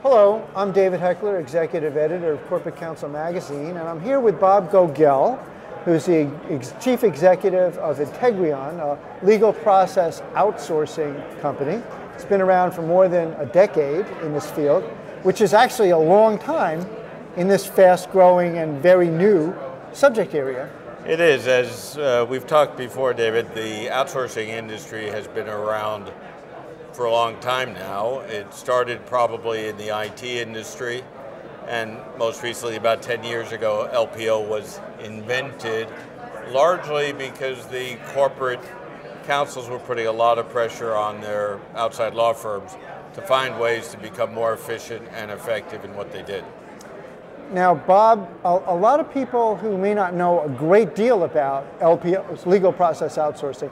Hello, I'm David Heckler, Executive Editor of Corporate Counsel Magazine, and I'm here with Bob Gogel, who's the Chief Executive of Integreon, a legal process outsourcing company. It's been around for more than a decade in this field, which is actually a long time in this fast-growing and very new subject area. It is. As we've talked before, David, the outsourcing industry has been around for a long time now. It started probably in the IT industry, and most recently, about 10 years ago, LPO was invented, largely because the corporate counsels were putting a lot of pressure on their outside law firms to find ways to become more efficient and effective in what they did. Now, Bob, a lot of people who may not know a great deal about LPO's legal process outsourcing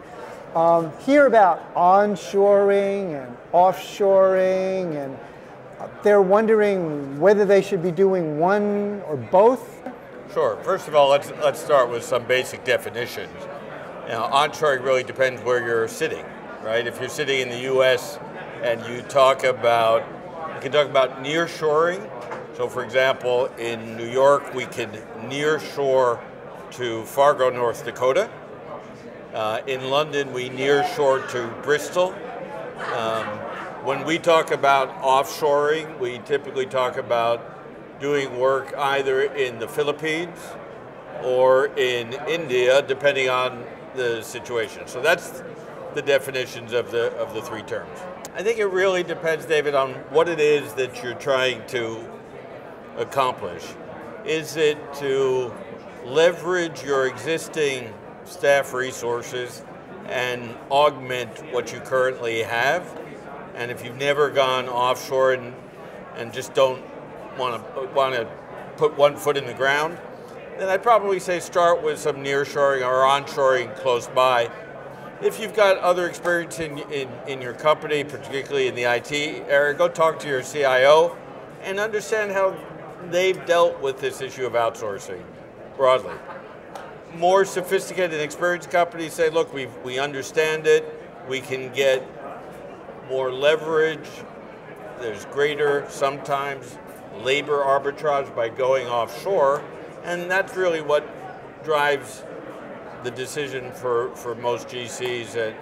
hear about onshoring and offshoring, and they're wondering whether they should be doing one or both. Sure. First of all, let's start with some basic definitions. Now, onshoring really depends where you're sitting, right? If you're sitting in the U.S. and you can talk about nearshoring. So, for example, in New York, we could nearshore to Fargo, North Dakota. In London, we nearshore to Bristol. When we talk about offshoring, we typically talk about doing work either in the Philippines or in India, depending on the situation. So that's the definitions of the three terms. I think it really depends, David, on what it is that you're trying to accomplish. Is it to leverage your existing staff resources and augment what you currently have? And if you've never gone offshore and just don't want to put one foot in the ground, then I'd probably say start with some nearshoring or onshoring close by. If you've got other experience in your company, particularly in the IT area, go talk to your CIO and understand how they've dealt with this issue of outsourcing broadly. More sophisticated and experienced companies say, look, we understand it, we can get more leverage, there's greater, sometimes, labor arbitrage by going offshore, and that's really what drives the decision for most GCs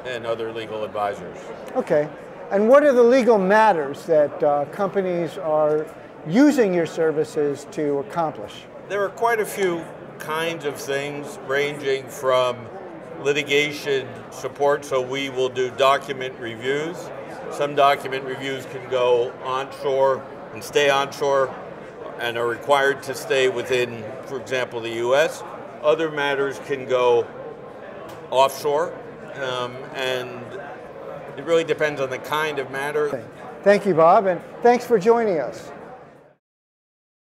and other legal advisors. Okay, and what are the legal matters that companies are using your services to accomplish? There are quite a few kinds of things, ranging from litigation support, so we will do document reviews. Some document reviews can go onshore and stay onshore and are required to stay within, for example, the US. Other matters can go offshore, and it really depends on the kind of matter. Thank you, Bob, and thanks for joining us.